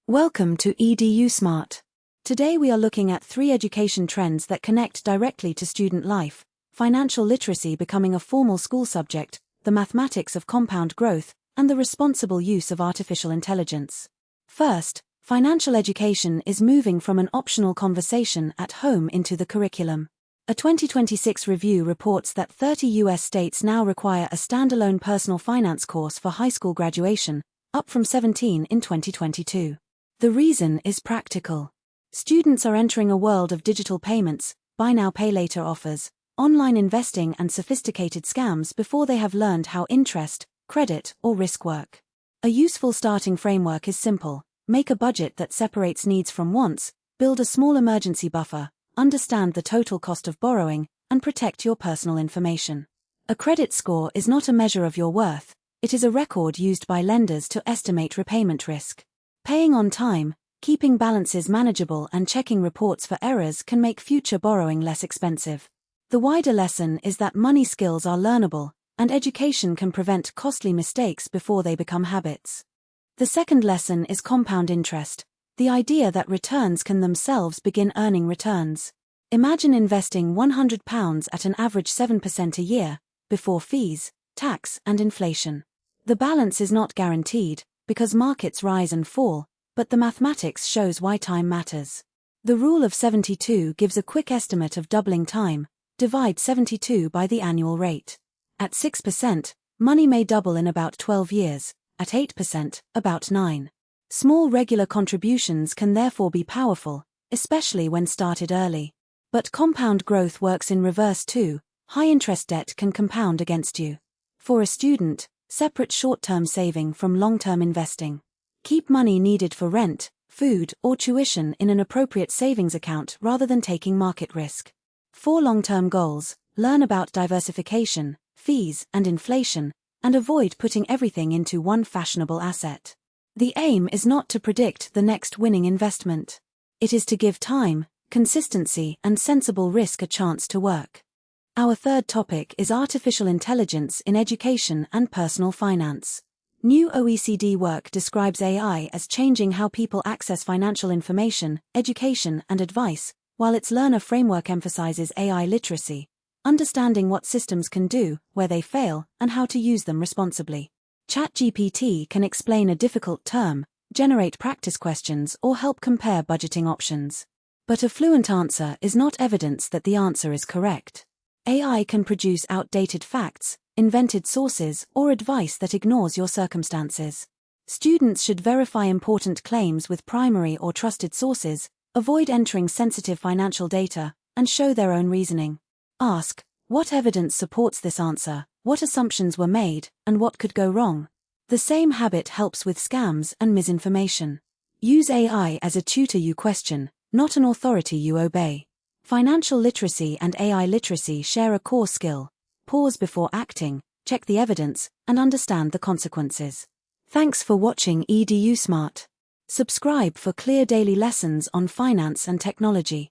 Welcome to EduSmart. Today we are looking at 3 education trends that connect directly to student life: financial literacy becoming a formal school subject, the mathematics of compound growth, and the responsible use of artificial intelligence. First, financial education is moving from an optional conversation at home into the curriculum. A 2026 review reports that 30 U.S. states now require a standalone personal finance course for high school graduation, up from 17 in 2022. The reason is practical. Students are entering a world of digital payments, buy now pay later offers, online investing and sophisticated scams before they have learned how interest, credit, or risk work. A useful starting framework is simple: make a budget that separates needs from wants, build a small emergency buffer, understand the total cost of borrowing, and protect your personal information. A credit score is not a measure of your worth, it is a record used by lenders to estimate repayment risk. Paying on time, keeping balances manageable and checking reports for errors can make future borrowing less expensive. The wider lesson is that money skills are learnable, and education can prevent costly mistakes before they become habits. The second lesson is compound interest, the idea that returns can themselves begin earning returns. Imagine investing £100 at an average 7% a year, before fees, tax, and inflation. The balance is not guaranteed, because markets rise and fall, but the mathematics shows why time matters. The rule of 72 gives a quick estimate of doubling time: divide 72 by the annual rate. At 6%, money may double in about 12 years, at 8%, about 9. Small regular contributions can therefore be powerful, especially when started early. But compound growth works in reverse too: high-interest debt can compound against you. For a student, separate short-term saving from long-term investing. Keep money needed for rent, food, or tuition in an appropriate savings account rather than taking market risk. For long-term goals, learn about diversification, fees, and inflation, and avoid putting everything into one fashionable asset. The aim is not to predict the next winning investment. It is to give time, consistency, and sensible risk a chance to work. Our third topic is artificial intelligence in education and personal finance. New OECD work describes AI as changing how people access financial information, education, and advice, while its learner framework emphasizes AI literacy, understanding what systems can do, where they fail, and how to use them responsibly. ChatGPT can explain a difficult term, generate practice questions, or help compare budgeting options. But a fluent answer is not evidence that the answer is correct. AI can produce outdated facts, invented sources, or advice that ignores your circumstances. Students should verify important claims with primary or trusted sources, avoid entering sensitive financial data, and show their own reasoning. Ask, what evidence supports this answer, what assumptions were made, and what could go wrong? The same habit helps with scams and misinformation. Use AI as a tutor you question, not an authority you obey. Financial literacy and AI literacy share a core skill: pause before acting, check the evidence, and understand the consequences. Thanks for watching EduSmart. Subscribe for clear daily lessons on finance and technology.